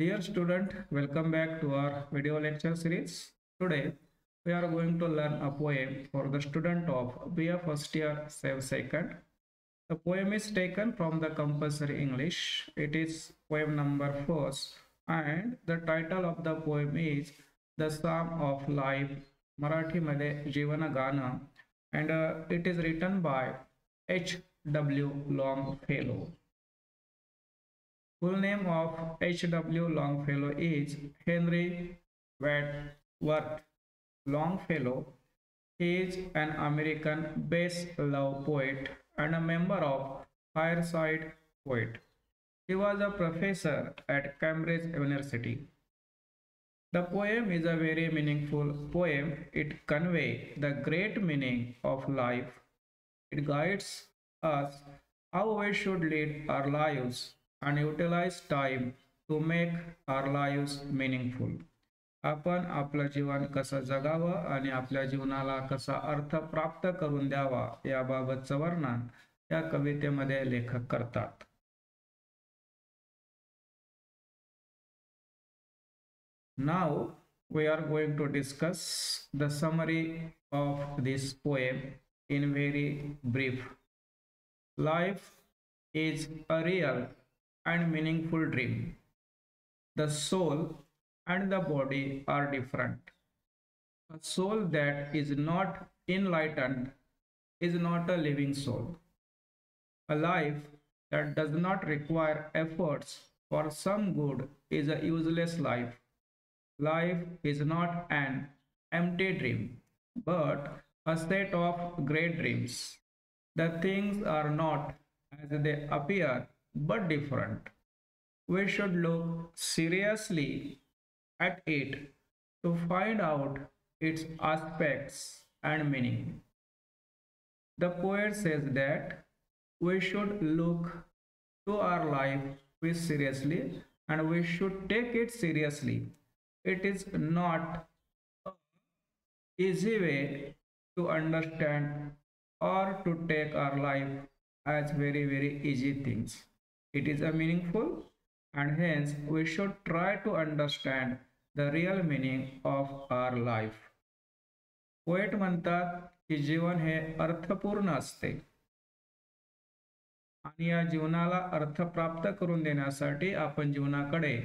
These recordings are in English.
Dear student, welcome back to our video lecture series. Today, we are going to learn a poem for the student of BA first year, Save Second. The poem is taken from the compulsory English. It is poem number 4 and the title of the poem is The Psalm of Life, Marathi मध्ये जीवन गान and it is written by H.W. Longfellow. Full name of H.W. Longfellow is Henry Wadsworth Longfellow. He is an American best love poet and a member of Fireside Poet. He was a professor at Cambridge University. The poem is a very meaningful poem. It conveys the great meaning of life. It guides us how we should lead our lives and utilize time to make our lives meaningful. आपण आपलं जीवन कसं जगावं आणि आपल्या जीवनाला कसा अर्थ प्राप्त करून द्यावा याबाबतचं वर्णन या कवितेमध्ये लेखक करतात. Now we are going to discuss the summary of this poem in very brief. Life is a real and meaningful dream. The soul and the body are different. A soul that is not enlightened is not a living soul. A life that does not require efforts for some good is a useless life. Life is not an empty dream, but a set of great dreams. The things are not as they appear, but different. We should look seriously at it to find out its aspects and meaning. The poet says that we should look to our life with seriously and we should take it seriously. It is not an easy way to understand or to take our life as very easy things. It is a meaningful and hence we should try to understand the real meaning of our life. Poet म्हणतात की जीवन हे अर्थपूर्ण असते आणि या जीवनाला अर्थ प्राप्त करून देण्यासाठी आपण जीवनाकडे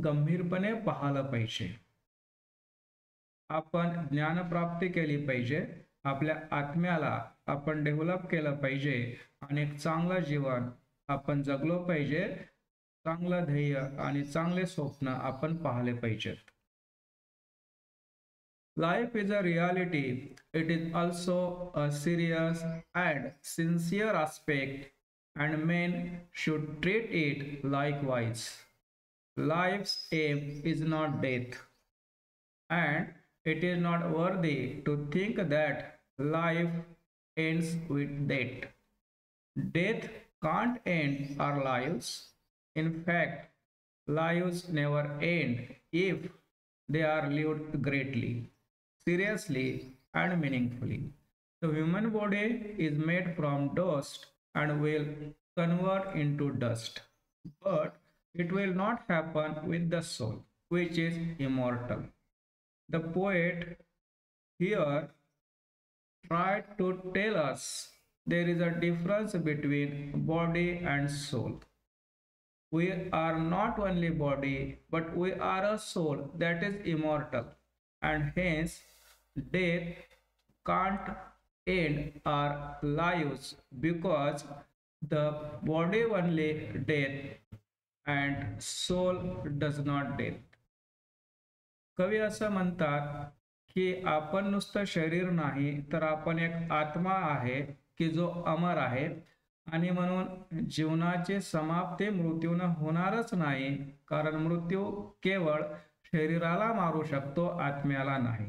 गंभीरपणे पाहिलं पाहिजे. आपण ज्ञानप्राप्ती केली पाहिजे, आपल्या आत्म्याला आपण डेव्हलप केलं पाहिजे आणि एक चांगलं जीवन आपण जगलो पाहिजे. चांगलं ध्येय आणि चांगले स्वप्न आपण पाहिले पाहिजेत. Life is a reality. It is also a serious and sincere aspect, and men should treat it likewise. Life's aim is not death, and it is not worthy to think that life ends with death. Death can't end our lives. In fact, lives never end if they are lived greatly, seriously, and meaningfully. The human body is made from dust and will convert into dust, but it will not happen with the soul, which is immortal. The poet here tried to tell us there is a difference between body and soul. We are not only body, but we are a soul that is immortal, and hence death can't end our lives because the body only death and soul does not death. कवी असं म्हणतात की आपण नुसतं शरीर नाही तर आपण एक आत्मा आहे की जो अमर आहे आणि म्हणून जीवनाची समाप्ती मृत्यूने होणारच नाही, कारण मृत्यू केवळ शरीराला मारू शकतो, आत्म्याला नाही.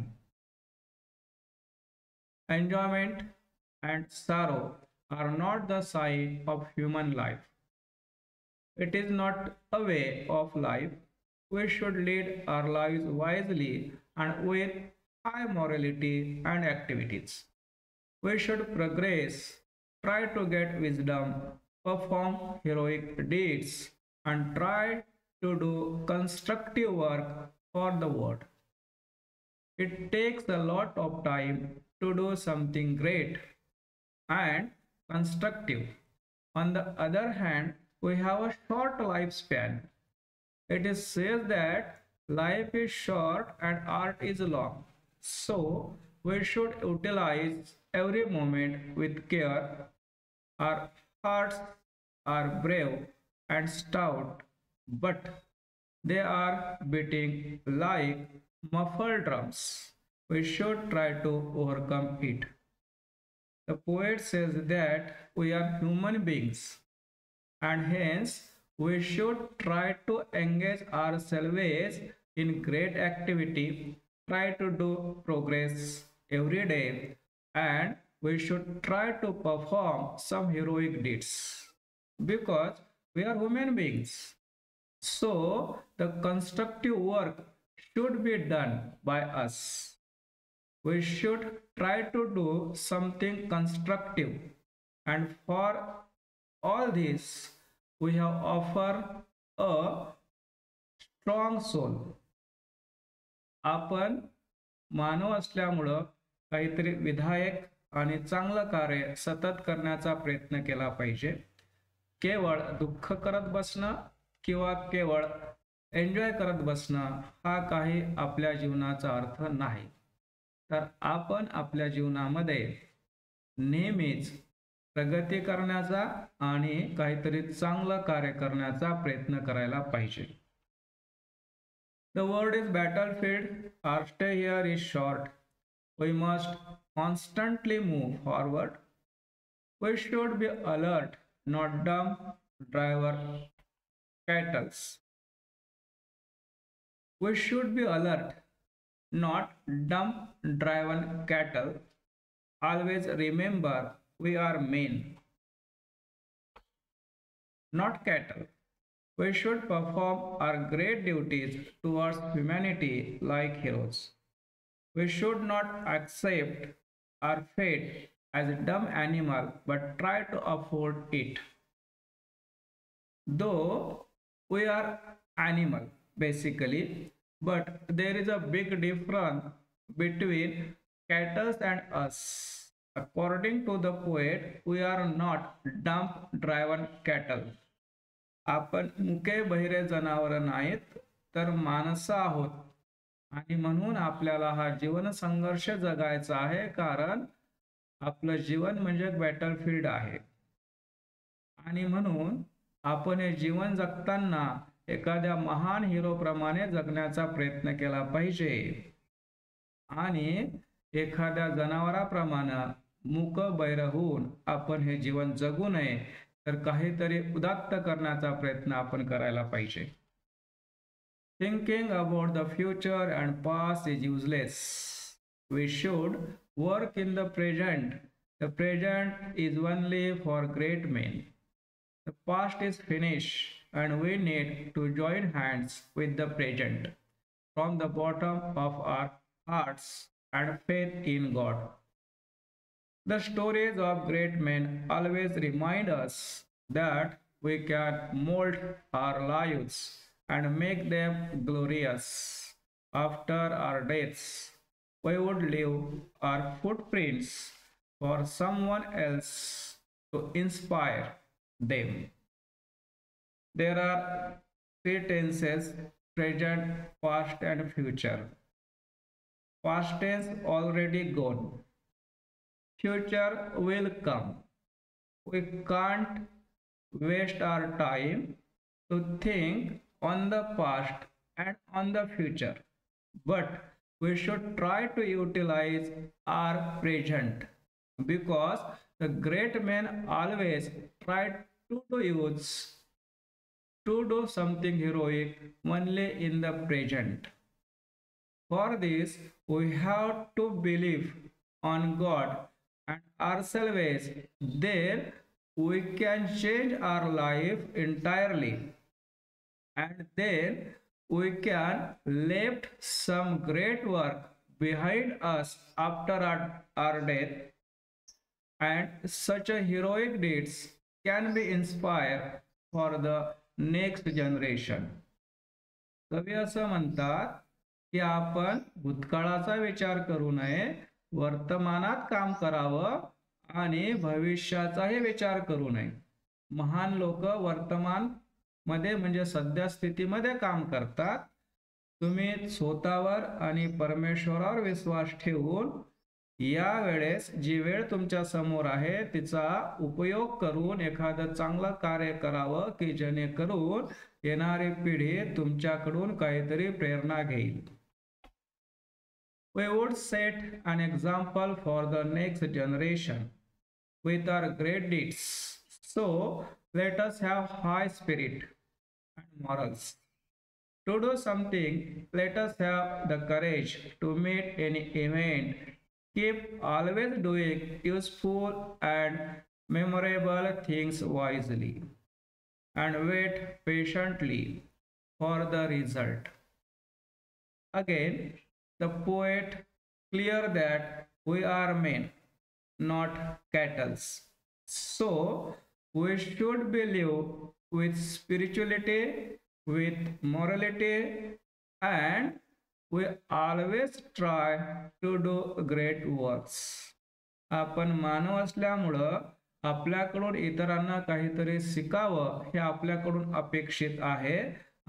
Enjoyment and sorrow are not the sign of human life. It is not a way of life. We should lead our lives wisely and with high morality and activities. We should progress, try to get wisdom, perform heroic deeds, and try to do constructive work for the world. It takes a lot of time to do something great and constructive. On the other hand, we have a short lifespan. It is said that life is short and art is long. So we should utilize every moment with care. Our hearts are brave and stout, but they are beating like muffled drums. We should try to overcome it. The poet says that we are human beings and hence we should try to engage ourselves in great activity, try to do progress every day, and we should try to perform some heroic deeds because we are human beings. So, the constructive work should be done by us. We should try to do something constructive, and for all this, we have offered a strong soul. आपण मानव असल्यामुळं काहीतरी विधायक आणि चांगलं कार्य सतत करण्याचा प्रयत्न केला पाहिजे. केवळ दुःख करत बसणं किंवा केवळ एन्जॉय करत बसणं हा काही आपल्या जीवनाचा अर्थ नाही. तर आपण आपल्या जीवनामध्ये नेहमीच प्रगती करण्याचा आणि काहीतरी चांगलं कार्य करण्याचा प्रयत्न करायला पाहिजे. The word is battlefield. Our stay here is short. We must constantly move forward. We should be alert, not dumb driver cattles. We should be alert, not dumb driven cattle. Always remember we are men, not cattle. We should perform our great duties towards humanity like heroes. We should not accept our fate as a dumb animal but try to afford it. Though we are animal basically, but there is a big difference between cattle and us. According to the poet, we are not dumb driven cattle. आपण मुके बहिरे जनावर नाहीत तर माणसं आहोत आणि म्हणून आपल्याला हा जीवन संघर्ष जगायचा आहे कारण आपलं जीवन म्हणजे बॅटलफील्ड आहे. आणि म्हणून आपण हे जीवन जगताना एखाद्या महान हिरो प्रमाणे जगण्याचा प्रयत्न केला पाहिजे आणि एखाद्या जनावराप्रमाणे मूक बहिर होऊन आपण हे जीवन जगू नये तर काहीतरी उदात्त करण्याचा प्रयत्न आपण करायला पाहिजे. Thinking about the future and past is useless. We should work in the present. The present is only for great men. The past is finished and we need to join hands with the present from the bottom of our hearts and faith in God. The stories of great men always remind us that we can mold our lives and make them glorious. After our deaths, we would leave our footprints for someone else to inspire them. There are three tenses: present, past, and future. Past tense already gone. Future will come. We can't waste our time to think on the past and on the future, but we should try to utilize our present because the great men always tried to do something heroic only in the present. For this, we have to believe on God and ourselves. Then we can change our life entirely, and then we can leave some great work behind us after our death, and such a heroic deeds can be inspired for the next generation. कवी असं म्हणतात की आपण भूतकाळाचा विचार करू नये, वर्तमानात काम करावं आणि भविष्याचाही विचार करू नये. महान लोक वर्तमान मध्ये म्हणजे सद्यस्थितीमध्ये काम करतात. तुम्ही स्वतःवर आणि परमेश्वरावर विश्वास ठेवून या वेळेस जी वेळ तुमच्या समोर आहे तिचा उपयोग करून एखादं चांगलं कार्य करावं की जेणेकरून येणारी पिढी तुमच्याकडून काहीतरी प्रेरणा घेईल. We would set an example for the next generation with our great deeds. So let us have high spirit and morals. To do something, let us have the courage to meet any event. Keep always doing useful and memorable things wisely and wait patiently for the result. Again, the poet clear that we are men, not cattle. So we should believe with spirituality, with morality, and we always try to do great works. आपण मानव असल्यामुळं आपल्याकडून इतरांना काहीतरी शिकावं हे आपल्याकडून अपेक्षित आहे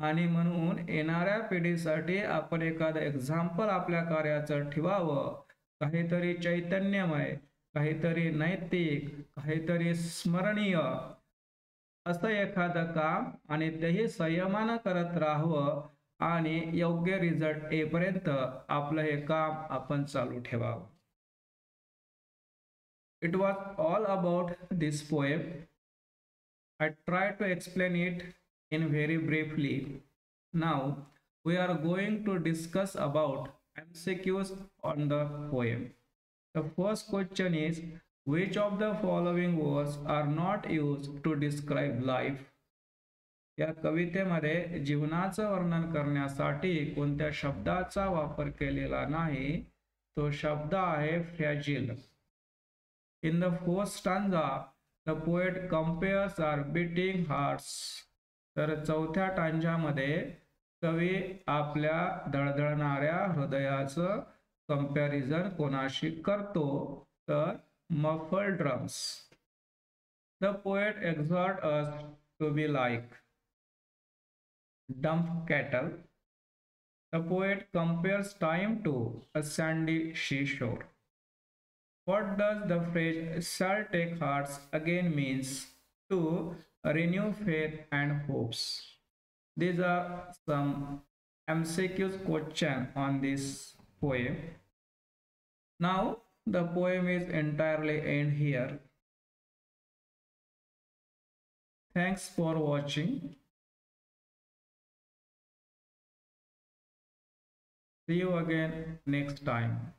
आणि म्हणून येणाऱ्या पिढीसाठी आपण एखादं एक्झाम्पल आपल्या कार्याचं ठेवावं. काहीतरी चैतन्यमय, काहीतरी नैतिक, काहीतरी स्मरणीय असं एखादं काम आणि तेही संयमानं करत राहावं आणि योग्य रिझल्ट येईपर्यंत आपलं हे काम आपण चालू ठेवावं. It was all about this poem. I tried to explain it in very briefly. Now we are going to discuss about MCQs on the poem. The first question is, which of the following words are not used to describe life? या कवितेमध्ये जीवनाचं वर्णन करण्यासाठी कोणत्या शब्दाचा वापर केलेला नाही. तो शब्द आहे फ्रॅजिल. In the fourth stanza, the poet compares our beating hearts. तर चौथ्या टांजामध्ये कवी आपल्या धडधडणाऱ्या हृदयाचं कंपॅरिझन कोणाशी करतो, तर muffled drums. The poet exhorts us to be like dumb cattle. The poet compares time to a sandy seashore. What does the phrase shall take hearts again means? To renew faith and hopes. These are some MCQs question on this poem. Now the poem is entirely end here. Thanks for watching. See you again next time.